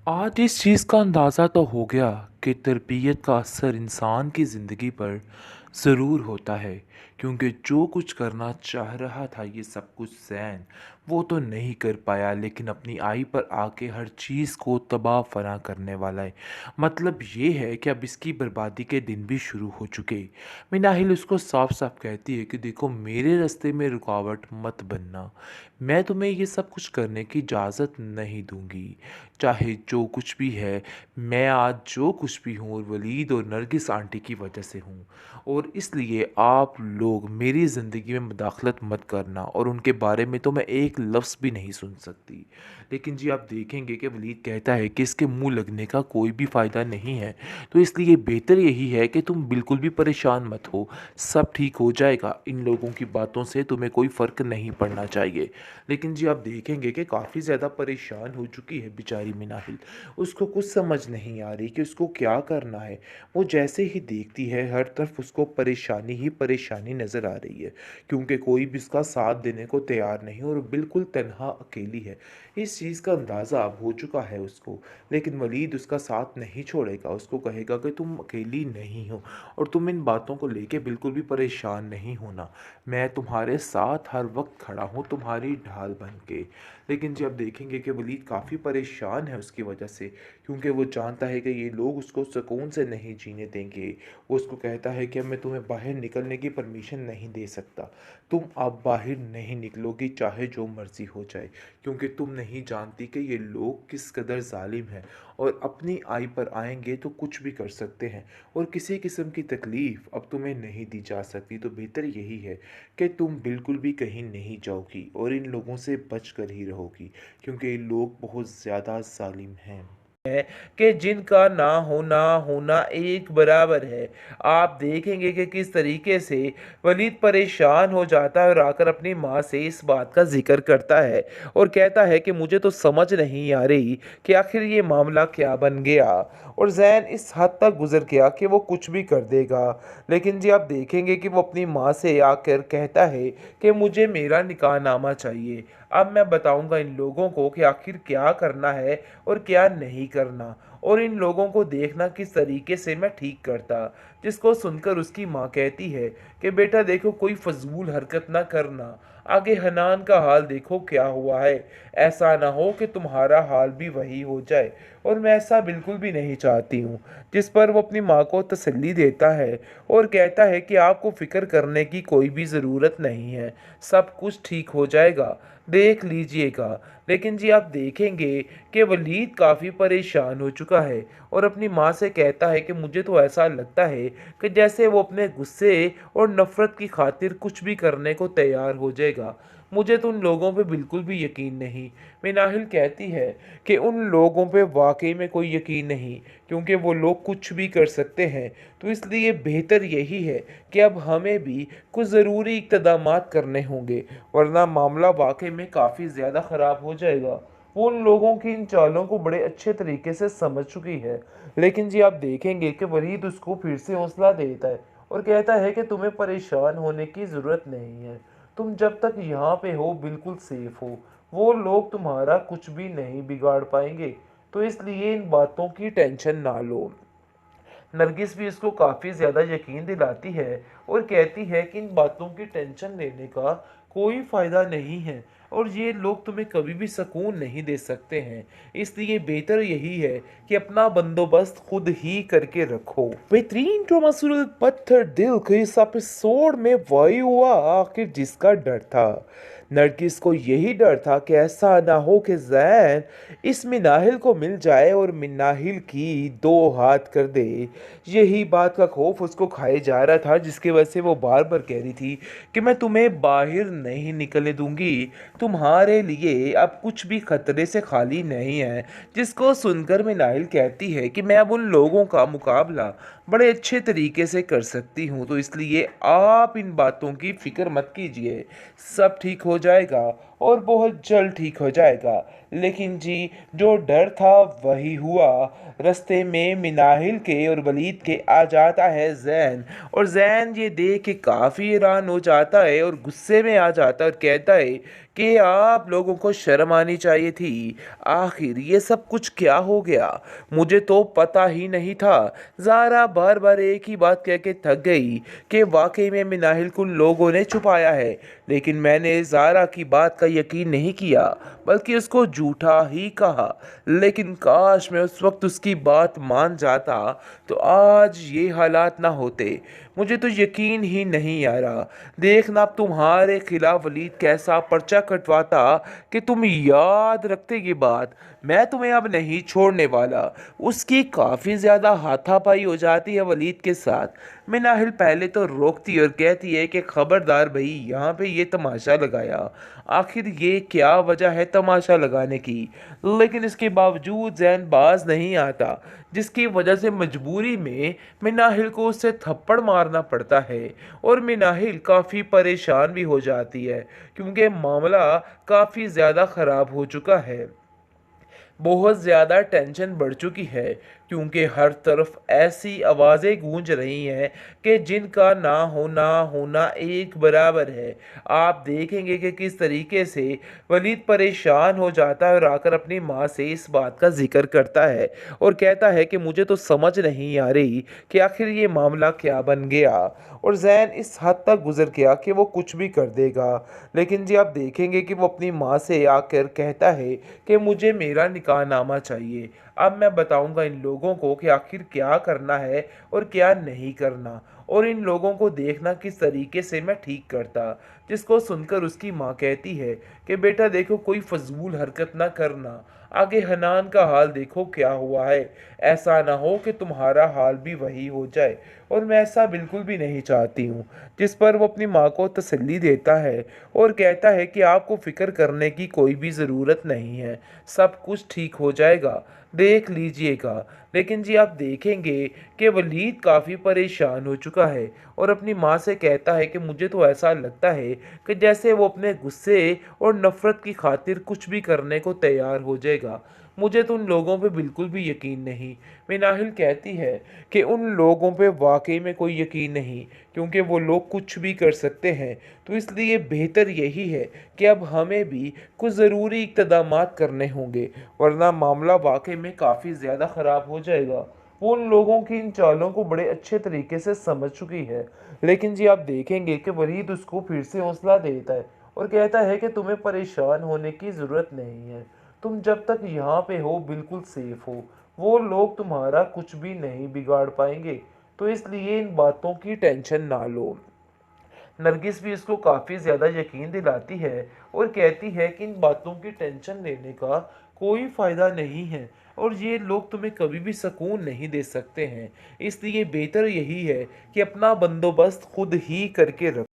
आज इस चीज़ का अंदाज़ा तो हो गया कि तरबियत का असर इंसान की ज़िंदगी पर ज़रूर होता है, क्योंकि जो कुछ करना चाह रहा था ये सब कुछ ज़ैन वो तो नहीं कर पाया, लेकिन अपनी आई पर आके हर चीज़ को तबाह फना करने वाला है। मतलब ये है कि अब इसकी बर्बादी के दिन भी शुरू हो चुके। मिनाहिल उसको साफ साफ कहती है कि देखो, मेरे रास्ते में रुकावट मत बनना। मैं तुम्हें ये सब कुछ करने की इजाज़त नहीं दूंगी, चाहे जो कुछ भी है। मैं आज जो कुछ भी हूँ और वलीद और नरगिस आंटी की वजह से हूँ, और इसलिए आप लोग मेरी ज़िंदगी में मुदाखलत मत करना, और उनके बारे में तो मैं एक लफ्ज़ भी नहीं सुन सकती। लेकिन जी आप देखेंगे कि वलीद कहता है कि इसके मुंह लगने का कोई भी फ़ायदा नहीं है, तो इसलिए बेहतर यही है कि तुम बिल्कुल भी परेशान मत हो। सब ठीक हो जाएगा, इन लोगों की बातों से तुम्हें कोई फ़र्क नहीं पड़ना चाहिए। लेकिन जी आप देखेंगे कि काफ़ी ज़्यादा परेशान हो चुकी है बेचारी मिनाहिल। उसको कुछ समझ नहीं आ रही कि उसको क्या करना है। वो जैसे ही देखती है हर तरफ उसको परेशानी ही परेशानी नज़र आ रही है, क्योंकि कोई भी उसका साथ देने को तैयार नहीं और बिल्कुल तन्हा अकेली है। इस चीज़ का अंदाज़ा अब हो चुका है उसको। लेकिन वलीद उसका साथ नहीं छोड़ेगा, उसको कहेगा कि तुम अकेली नहीं हो और तुम इन बातों को लेके बिल्कुल भी परेशान नहीं होना। मैं तुम्हारे साथ हर वक्त खड़ा हूँ, तुम्हारी ढाल बन के। लेकिन जब देखेंगे कि वलीद काफ़ी परेशान है उसकी वजह से, क्योंकि वो जानता है कि ये लोग उसको सुकून से नहीं जीने देंगे। वो उसको कहता है कि अब मैं तुम्हें बाहर निकलने की परमिशन नहीं दे सकता। तुम अब बाहर नहीं निकलोगी चाहे जो मर्ज़ी हो जाए, क्योंकि तुम नहीं जानती कि ये लोग किस कदर ज़ालिम हैं, और अपनी आई पर आएंगे तो कुछ भी कर सकते हैं, और किसी किस्म की तकलीफ़ अब तुम्हें नहीं दी जा सकती। तो बेहतर यही है कि तुम बिल्कुल भी कहीं नहीं जाओगी और इन लोगों से बच कर ही रहोगी, क्योंकि ये लोग बहुत ज़्यादा ज़ालिम हैं। है कि जिनका ना होना होना एक बराबर है। आप देखेंगे कि किस तरीके से वलीद परेशान हो जाता है और आकर अपनी माँ से इस बात का ज़िक्र करता है और कहता है कि मुझे तो समझ नहीं आ रही कि आखिर ये मामला क्या बन गया। और ज़ैन इस हद तक गुज़र गया कि वो कुछ भी कर देगा। लेकिन जी आप देखेंगे कि वो अपनी माँ से आकर कहता है कि मुझे मेरा निकाहनामा चाहिए। अब मैं बताऊंगा इन लोगों को कि आखिर क्या करना है और क्या नहीं करना, और इन लोगों को देखना किस तरीके से मैं ठीक करता। जिसको सुनकर उसकी माँ कहती है कि बेटा देखो, कोई फजूल हरकत ना करना। आगे हनान का हाल देखो क्या हुआ है। ऐसा ना हो कि तुम्हारा हाल भी वही हो जाए, और मैं ऐसा बिल्कुल भी नहीं चाहती हूँ। जिस पर वो अपनी माँ को तसल्ली देता है और कहता है कि आपको फिक्र करने की कोई भी ज़रूरत नहीं है, सब कुछ ठीक हो जाएगा, देख लीजिएगा। लेकिन जी आप देखेंगे कि वलीद काफ़ी परेशान हो चुका है और अपनी माँ से कहता है कि मुझे तो ऐसा लगता है कि जैसे वो अपने गुस्से और नफ़रत की खातिर कुछ भी करने को तैयार हो जाएगा। मुझे तो उन लोगों पे बिल्कुल भी यकीन नहीं। मिनाहिल कहती है कि उन लोगों पे वाकई में कोई यकीन नहीं, क्योंकि वो लोग कुछ भी कर सकते हैं। तो इसलिए बेहतर यही है कि अब हमें भी कुछ ज़रूरी इक़दामात करने होंगे, वरना मामला वाकई में काफ़ी ज़्यादा ख़राब हो जाएगा। वो उन लोगों की इन चालों को बड़े अच्छे तरीके से समझ चुकी है। लेकिन जी आप देखेंगे कि वलीद उसको फिर से हौसला देता है और कहता है कि तुम्हें परेशान होने की ज़रूरत नहीं है। तुम जब तक यहाँ पे हो बिल्कुल सेफ हो। वो लोग तुम्हारा कुछ भी नहीं बिगाड़ पाएंगे, तो इसलिए इन बातों की टेंशन ना लो। नरगिस भी इसको काफ़ी ज़्यादा यकीन दिलाती है और कहती है कि इन बातों की टेंशन लेने का कोई फ़ायदा नहीं है, और ये लोग तुम्हें कभी भी सुकून नहीं दे सकते हैं। इसलिए बेहतर यही है कि अपना बंदोबस्त खुद ही करके रखो। बेहतरीन ड्रामा सीरियल पत्थर दिल के इस एपिसोड में वही हुआ आखिर जिसका डर था। नरगिस को यही डर था कि ऐसा ना हो कि जैन इस मिनाहिल को मिल जाए और मिनाहिल की दो हाथ कर दे। यही बात का खौफ उसको खाए जा रहा था, जिसकी वजह से वो बार बार कह रही थी कि मैं तुम्हें बाहर नहीं निकलने दूंगी, तुम्हारे लिए अब कुछ भी खतरे से खाली नहीं है। जिसको सुनकर मिनाहिल कहती है कि मैं अब उन लोगों का मुकाबला बड़े अच्छे तरीके से कर सकती हूँ, तो इसलिए आप इन बातों की फिक्र मत कीजिए, सब ठीक हो जाएगा। और बहुत जल्द ठीक हो जाएगा। लेकिन जी, जो डर था वही हुआ। रास्ते में मिनाहिल के और वलीद के आ जाता है जैन, और जैन ये देख के काफ़ी हैरान हो जाता है और गुस्से में आ जाता है और कहता है कि आप लोगों को शर्म आनी चाहिए थी। आखिर ये सब कुछ क्या हो गया? मुझे तो पता ही नहीं था। ज़ारा बार बार एक ही बात कह के थक गई कि वाकई में मिनाहिल को लोगों ने छुपाया है। लेकिन मैंने ज़ारा की बात का यकीन नहीं किया, बल्कि उसको झूठा ही कहा। लेकिन काश मैं उस वक्त उसकी बात मान जाता, तो आज ये हालात ना होते। मुझे तो यकीन ही नहीं आ रहा। देखना अब तुम्हारे खिलाफ वलीद कैसा पर्चा कटवाता कि तुम याद रखते ये बात। मैं तुम्हें अब नहीं छोड़ने वाला। उसकी काफ़ी ज़्यादा हाथापाई हो जाती है वलीद के साथ। मिनाहिल पहले तो रोकती और कहती है कि खबरदार भाई, यहाँ पे ये तमाशा लगाया। आखिर ये क्या वजह है तमाशा लगाने की? लेकिन इसके बावजूद जैन बाज नहीं आता, जिसकी वजह से मजबूरी में मिनाहिल को उससे थप्पड़ मारना पड़ता है। और मिनाहिल काफ़ी परेशान भी हो जाती है, क्योंकि मामला काफ़ी ज़्यादा ख़राब हो चुका है। बहुत ज़्यादा टेंशन बढ़ चुकी है, क्योंकि हर तरफ ऐसी आवाज़ें गूंज रही हैं कि जिनका ना होना होना एक बराबर है। आप देखेंगे कि किस तरीके से वलीद परेशान हो जाता है और आकर अपनी माँ से इस बात का जिक्र करता है और कहता है कि मुझे तो समझ नहीं आ रही कि आखिर ये मामला क्या बन गया। और जैन इस हद तक गुजर गया कि वो कुछ भी कर देगा। लेकिन जी, आप देखेंगे कि वो अपनी माँ से आकर कहता है कि मुझे मेरा निकाहनामा चाहिए। अब मैं बताऊंगा इन लोगों को कि आखिर क्या करना है और क्या नहीं करना, और इन लोगों को देखना किस तरीके से मैं ठीक करता। जिसको सुनकर उसकी माँ कहती है कि बेटा देखो, कोई फजूल हरकत ना करना। आगे हनान का हाल देखो क्या हुआ है। ऐसा ना हो कि तुम्हारा हाल भी वही हो जाए, और मैं ऐसा बिल्कुल भी नहीं चाहती हूँ। जिस पर वो अपनी माँ को तसल्ली देता है और कहता है कि आपको फिक्र करने की कोई भी ज़रूरत नहीं है, सब कुछ ठीक हो जाएगा, देख लीजिएगा। लेकिन जी, आप देखेंगे कि वलीद काफ़ी परेशान हो चुका है और अपनी माँ से कहता है कि मुझे तो ऐसा लगता है कि जैसे वो अपने गुस्से और नफ़रत की खातिर कुछ भी करने को तैयार हो जाएगा। मुझे तो उन लोगों पे बिल्कुल भी यकीन नहीं। मिनाहिल कहती है कि उन लोगों पे वाकई में कोई यकीन नहीं, क्योंकि वो लोग कुछ भी कर सकते हैं। तो इसलिए बेहतर यही है कि अब हमें भी कुछ ज़रूरी इक़दामात करने होंगे, वरना मामला वाकई में काफ़ी ज़्यादा ख़राब हो जाएगा। वो उन लोगों की इन चालों को बड़े अच्छे तरीके से समझ चुकी है। लेकिन जी, आप देखेंगे कि वलीद उसको फिर से हौसला देता है और कहता है कि तुम्हें परेशान होने की ज़रूरत नहीं है। तुम जब तक यहाँ पे हो बिल्कुल सेफ हो। वो लोग तुम्हारा कुछ भी नहीं बिगाड़ पाएंगे, तो इसलिए इन बातों की टेंशन ना लो। नरगिस भी इसको काफ़ी ज़्यादा यकीन दिलाती है और कहती है कि इन बातों की टेंशन लेने का कोई फ़ायदा नहीं है, और ये लोग तुम्हें कभी भी सुकून नहीं दे सकते हैं। इसलिए बेहतर यही है कि अपना बंदोबस्त खुद ही करके रखो।